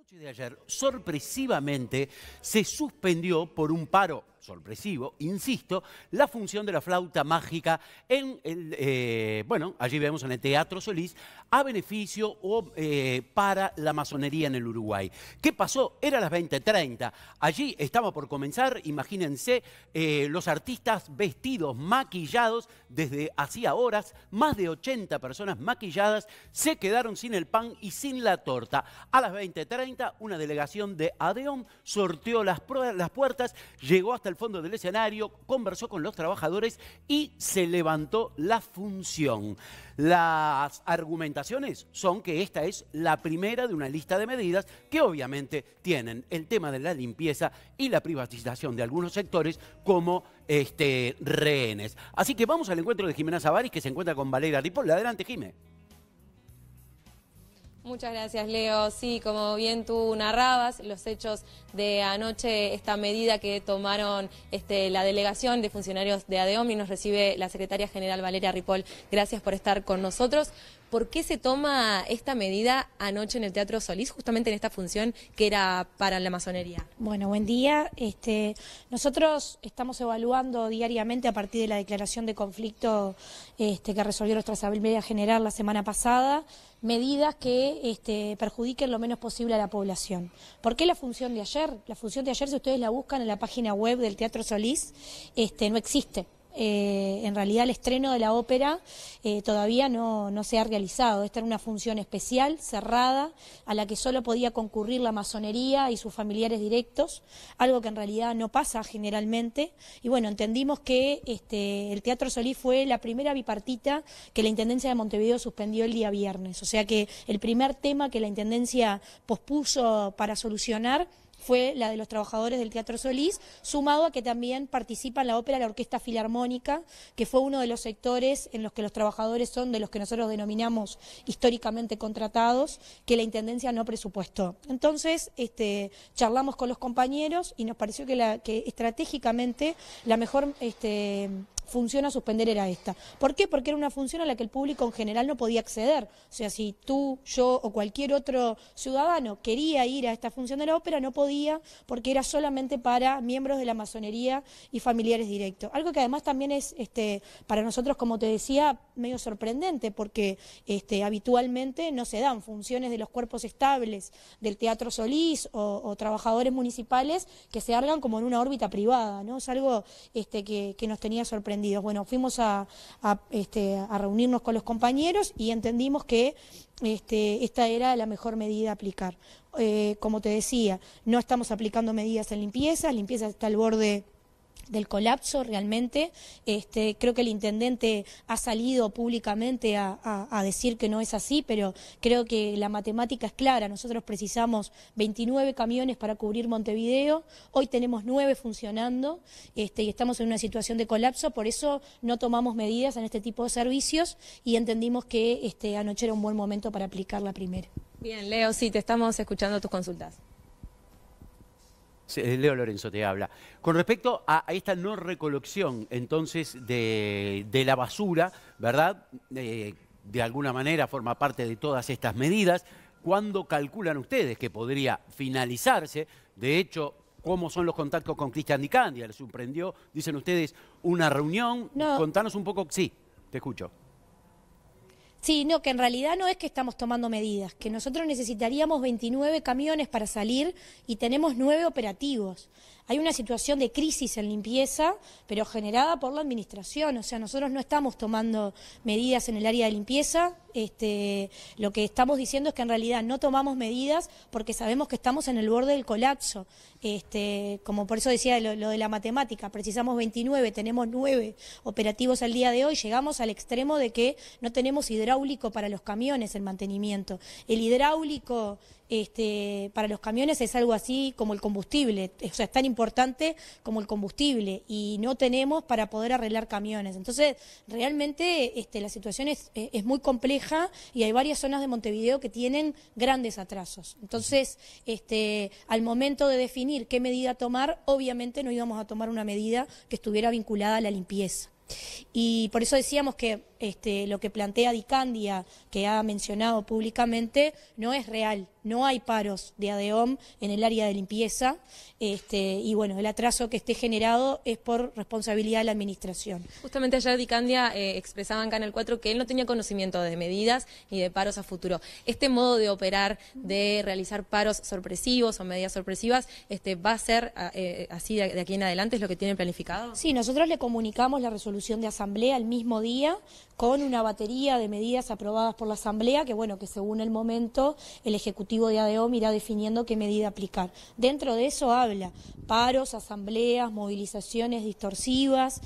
noche de ayer, sorpresivamente, se suspendió por un paro sorpresivo, insisto, la función de la flauta mágica en el, allí vemos en el Teatro Solís, a beneficio o para la masonería en el Uruguay. ¿Qué pasó? Era las 20:30. Allí estaba por comenzar, imagínense, los artistas vestidos, maquillados, desde hacía horas, más de 80 personas maquilladas, se quedaron sin el pan y sin la torta. A las 20:30, una delegación de ADEOM sorteó las puertas, llegó hasta el fondo del escenario, conversó con los trabajadores y se levantó la función. Las argumentaciones son que esta es la primera de una lista de medidas que obviamente tienen el tema de la limpieza y la privatización de algunos sectores como rehenes. Así que vamos al encuentro de Jimena Savaris, que se encuentra con Valeria Ripoll. Adelante, Jimé. Muchas gracias, Leo. Sí, como bien tú narrabas, los hechos de anoche, esta medida que tomaron la delegación de funcionarios de ADEOM, y nos recibe la secretaria general Valeria Ripoll. Gracias por estar con nosotros. ¿Por qué se toma esta medida anoche en el Teatro Solís, justamente en esta función que era para la masonería? Bueno, buen día. Nosotros estamos evaluando diariamente, a partir de la declaración de conflicto que resolvió nuestra Asamblea General la semana pasada, medidas que perjudiquen lo menos posible a la población. ¿Por qué la función de ayer? La función de ayer, si ustedes la buscan en la página web del Teatro Solís, no existe. En realidad el estreno de la ópera todavía no se ha realizado. Esta era una función especial, cerrada, a la que solo podía concurrir la masonería y sus familiares directos, algo que en realidad no pasa generalmente. Y bueno, entendimos que el Teatro Solís fue la primera bipartita que la Intendencia de Montevideo suspendió el día viernes. O sea que el primer tema que la Intendencia pospuso para solucionar fue la de los trabajadores del Teatro Solís, sumado a que también participa en la ópera la Orquesta Filarmónica, que fue uno de los sectores en los que los trabajadores son de los que nosotros denominamos históricamente contratados, que la Intendencia no presupuestó. Entonces, charlamos con los compañeros y nos pareció que estratégicamente la mejor función a suspender era esta. ¿Por qué? Porque era una función a la que el público en general no podía acceder. O sea, si tú, yo o cualquier otro ciudadano quería ir a esta función de la ópera, no podía, porque era solamente para miembros de la masonería y familiares directos. Algo que además también es para nosotros, como te decía, medio sorprendente, porque habitualmente no se dan funciones de los cuerpos estables del Teatro Solís o trabajadores municipales que se hagan como en una órbita privada, ¿no? Es algo que nos tenía sorprendidos. Bueno, fuimos a reunirnos con los compañeros y entendimos que esta era la mejor medida a aplicar. Como te decía, no estamos aplicando medidas en limpieza está al borde del colapso realmente. Creo que el intendente ha salido públicamente a decir que no es así, pero creo que la matemática es clara. Nosotros precisamos 29 camiones para cubrir Montevideo, hoy tenemos 9 funcionando y estamos en una situación de colapso, por eso no tomamos medidas en este tipo de servicios y entendimos que anoche era un buen momento para aplicar la primera. Bien, Leo, sí, te estamos escuchando tus consultas. Leo Lorenzo te habla. Con respecto a esta no recolección, entonces, de la basura, ¿verdad? De alguna manera forma parte de todas estas medidas. ¿Cuándo calculan ustedes que podría finalizarse? De hecho, ¿cómo son los contactos con Cristian Di Candia? ¿Les sorprendió, dicen ustedes, una reunión? No. Contanos un poco. Sí, te escucho. Sí, no, que en realidad no es que estamos tomando medidas, que nosotros necesitaríamos 29 camiones para salir y tenemos 9 operativos. Hay una situación de crisis en limpieza, pero generada por la administración. O sea, nosotros no estamos tomando medidas en el área de limpieza. Lo que estamos diciendo es que en realidad no tomamos medidas porque sabemos que estamos en el borde del colapso. Como por eso decía lo de la matemática, precisamos 29, tenemos 9 operativos al día de hoy, llegamos al extremo de que no tenemos hidráulico para los camiones en mantenimiento. El hidráulico para los camiones es algo así como el combustible, o sea, es tan importante como el combustible y no tenemos para poder arreglar camiones. Entonces, realmente la situación es muy compleja y hay varias zonas de Montevideo que tienen grandes atrasos. Entonces, al momento de definir qué medida tomar, obviamente no íbamos a tomar una medida que estuviera vinculada a la limpieza. Y por eso decíamos que lo que plantea Di Candia, que ha mencionado públicamente, no es real. no hay paros de ADEOM en el área de limpieza, y bueno, el atraso que esté generado es por responsabilidad de la administración. Justamente ayer Dicandia expresaba en Canal 4 que él no tenía conocimiento de medidas ni de paros a futuro. Este modo de operar, de realizar paros sorpresivos o medidas sorpresivas, ¿va a ser así de aquí en adelante? ¿Es lo que tienen planificado? Sí, nosotros le comunicamos la resolución de asamblea el mismo día con una batería de medidas aprobadas por la asamblea que, bueno, que según el momento el Ejecutivo de ADEOM irá definiendo qué medida aplicar. Dentro de eso habla paros, asambleas, movilizaciones distorsivas,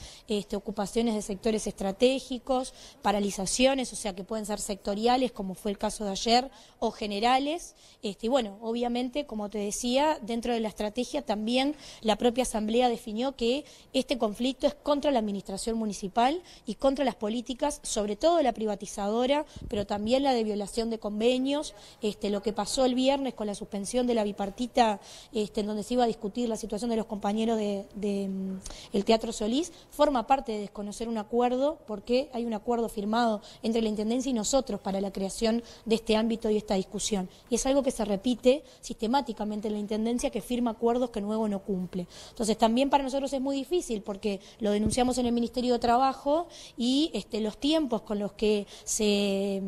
ocupaciones de sectores estratégicos, paralizaciones, o sea que pueden ser sectoriales, como fue el caso de ayer, o generales. Y bueno, obviamente, como te decía, dentro de la estrategia también la propia asamblea definió que este conflicto es contra la administración municipal y contra las políticas, sobre todo la privatizadora, pero también la de violación de convenios. Lo que pasó el viernes con la suspensión de la bipartita, en donde se iba a discutir la situación de los compañeros el Teatro Solís, forma parte de desconocer un acuerdo, porque hay un acuerdo firmado entre la Intendencia y nosotros para la creación de este ámbito y esta discusión. Y es algo que se repite sistemáticamente en la Intendencia, que firma acuerdos que luego no cumple. Entonces también para nosotros es muy difícil, porque lo denunciamos en el Ministerio de Trabajo y los tiempos con los que se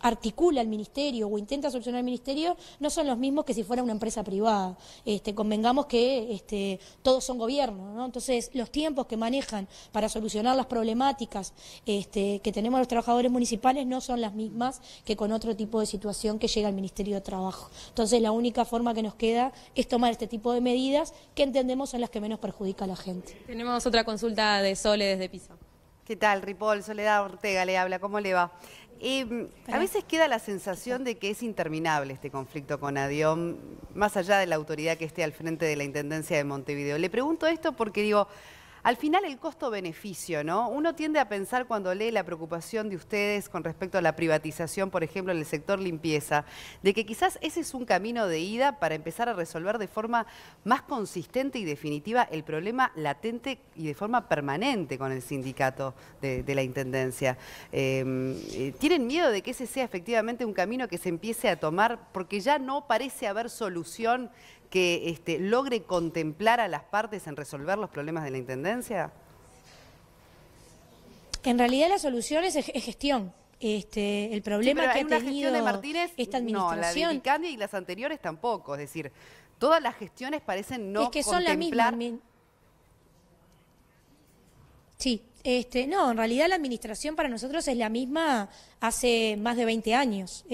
articula el Ministerio o intenta solucionar el Ministerio no son los mismos que si fuera una empresa privada. Convengamos que todos son gobiernos, ¿no? Entonces los tiempos que manejan para solucionar las problemáticas que tenemos los trabajadores municipales no son las mismas que con otro tipo de situación que llega al Ministerio de Trabajo. Entonces la única forma que nos queda es tomar este tipo de medidas que entendemos son las que menos perjudica a la gente. Tenemos otra consulta de Sole desde Pisa. ¿Qué tal, Ripoll? Soledad Ortega le habla, ¿cómo le va? A veces queda la sensación de que es interminable este conflicto con ADEOM, más allá de la autoridad que esté al frente de la Intendencia de Montevideo. Le pregunto esto porque digo, al final el costo-beneficio, ¿no? Uno tiende a pensar cuando lee la preocupación de ustedes con respecto a la privatización, por ejemplo, en el sector limpieza, de que quizás ese es un camino de ida para empezar a resolver de forma más consistente y definitiva el problema latente y de forma permanente con el sindicato de la Intendencia. ¿Tienen miedo de que ese sea efectivamente un camino que se empiece a tomar porque ya no parece haber solución que logre contemplar a las partes en resolver los problemas de la Intendencia? En realidad la solución es gestión. El problema que ha tenido gestión de Martínez, esta administración... No, la de Dicandia y las anteriores tampoco. Es decir, todas las gestiones parecen no contemplar... son las mismas. Sí. No, en realidad la administración para nosotros es la misma hace más de 20 años.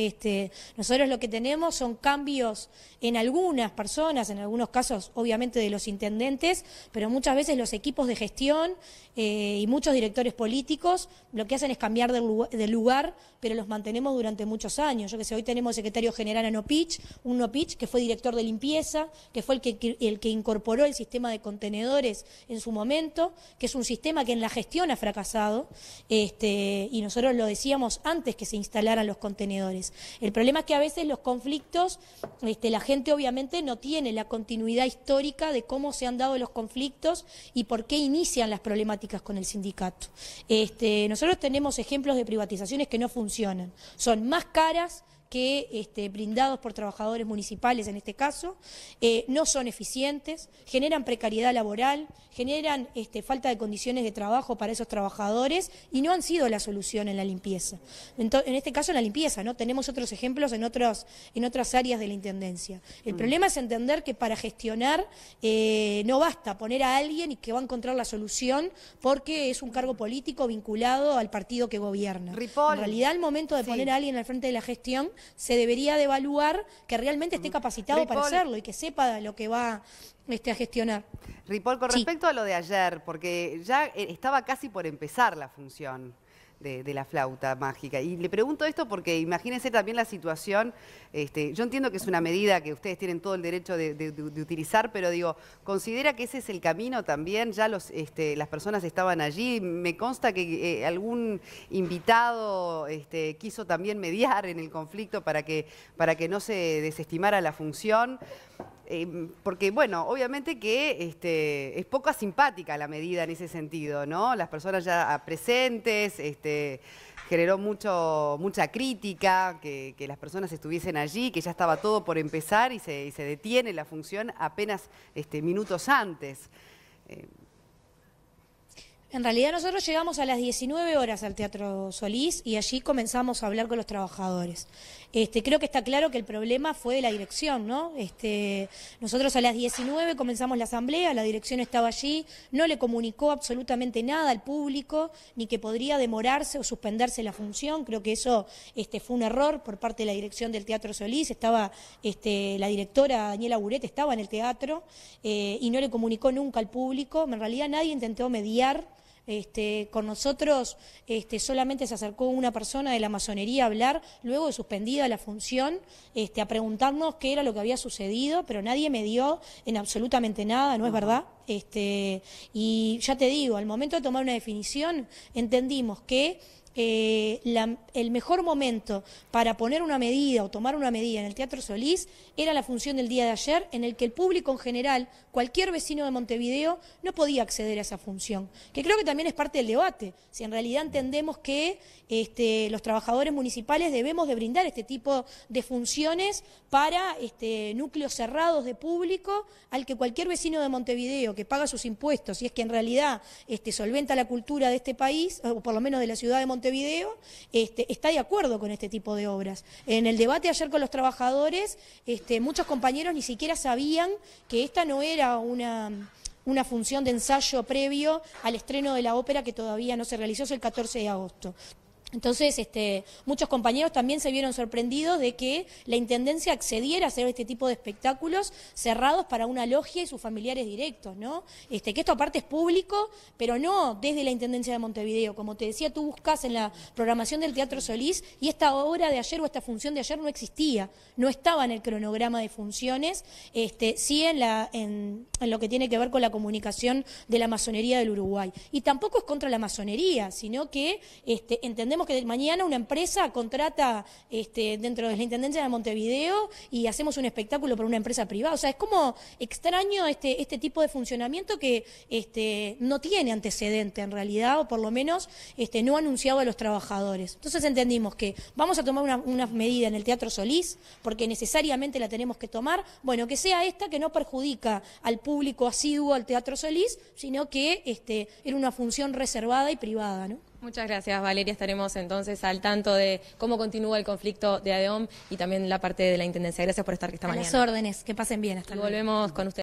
Nosotros lo que tenemos son cambios en algunas personas, en algunos casos obviamente de los intendentes, pero muchas veces los equipos de gestión y muchos directores políticos lo que hacen es cambiar de lugar, pero los mantenemos durante muchos años. Yo que sé, hoy tenemos secretario general a Nopich, un Nopich que fue director de limpieza, que fue el que incorporó el sistema de contenedores en su momento, que es un sistema que en la gestión ha fracasado, y nosotros lo decíamos antes que se instalaran los contenedores. El problema es que a veces los conflictos, la gente obviamente no tiene la continuidad histórica de cómo se han dado los conflictos y por qué inician las problemáticas con el sindicato. Nosotros tenemos ejemplos de privatizaciones que no funcionan, son más caras que brindados por trabajadores municipales en este caso, no son eficientes, generan precariedad laboral, generan falta de condiciones de trabajo para esos trabajadores y no han sido la solución en la limpieza. En este caso en la limpieza, ¿no? Tenemos otros ejemplos en otras áreas de la Intendencia. El problema es entender que para gestionar no basta poner a alguien y que va a encontrar la solución porque es un cargo político vinculado al partido que gobierna. Ripoll. En realidad, al momento de poner a alguien al frente de la gestión, se debería de evaluar que realmente esté capacitado para hacerlo y que sepa lo que va a gestionar. Ripoll, con respecto a lo de ayer, porque ya estaba casi por empezar la función de la flauta mágica. Y le pregunto esto porque imagínense también la situación, yo entiendo que es una medida que ustedes tienen todo el derecho de utilizar, pero digo, ¿considera que ese es el camino también? Ya las personas estaban allí, me consta que algún invitado quiso también mediar en el conflicto para que no se desestimara la función. Porque, bueno, obviamente que es poco simpática la medida en ese sentido, ¿no? Las personas ya presentes, generó mucha crítica, que las personas estuviesen allí, que ya estaba todo por empezar y se detiene la función apenas minutos antes. En realidad nosotros llegamos a las 19 horas al Teatro Solís y allí comenzamos a hablar con los trabajadores. Creo que está claro que el problema fue de la dirección, ¿no? Nosotros a las 19 comenzamos la asamblea, la dirección estaba allí, no le comunicó absolutamente nada al público, ni que podría demorarse o suspenderse la función. Creo que eso fue un error por parte de la dirección del Teatro Solís. Estaba la directora Daniela Buret estaba en el teatro y no le comunicó nunca al público. En realidad nadie intentó mediar. Con nosotros solamente se acercó una persona de la masonería a hablar, luego de suspendida la función, a preguntarnos qué era lo que había sucedido, pero nadie me dio en absolutamente nada, ¿no es verdad? Y ya te digo, al momento de tomar una definición, entendimos que el mejor momento para poner una medida o tomar una medida en el Teatro Solís era la función del día de ayer, en el que el público en general, cualquier vecino de Montevideo, no podía acceder a esa función, que creo que también es parte del debate, si en realidad entendemos que los trabajadores municipales debemos de brindar este tipo de funciones para núcleos cerrados de público, al que cualquier vecino de Montevideo que paga sus impuestos, y es que en realidad solventa la cultura de este país, o por lo menos de la ciudad de Montevideo, está de acuerdo con este tipo de obras. En el debate ayer con los trabajadores, muchos compañeros ni siquiera sabían que esta no era una función de ensayo previo al estreno de la ópera, que todavía no se realizó, es el 14 de agosto. Entonces, muchos compañeros también se vieron sorprendidos de que la Intendencia accediera a hacer este tipo de espectáculos cerrados para una logia y sus familiares directos, ¿no? Que esto aparte es público, pero no desde la Intendencia de Montevideo. Como te decía, tú buscas en la programación del Teatro Solís y esta obra de ayer o esta función de ayer no existía, no estaba en el cronograma de funciones, sí en lo que tiene que ver con la comunicación de la masonería del Uruguay. Y tampoco es contra la masonería, sino que entendemos que mañana una empresa contrata dentro de la Intendencia de Montevideo y hacemos un espectáculo para una empresa privada. O sea, es como extraño este tipo de funcionamiento que no tiene antecedente en realidad, o por lo menos no ha anunciado a los trabajadores. Entonces entendimos que vamos a tomar una medida en el Teatro Solís, porque necesariamente la tenemos que tomar, bueno, que sea esta, que no perjudica al público asiduo al Teatro Solís, sino que era una función reservada y privada, ¿no? Muchas gracias, Valeria. Estaremos entonces al tanto de cómo continúa el conflicto de ADEOM y también la parte de la Intendencia. Gracias por estar esta mañana. A las órdenes, que pasen bien. Hasta luego. Volvemos con ustedes.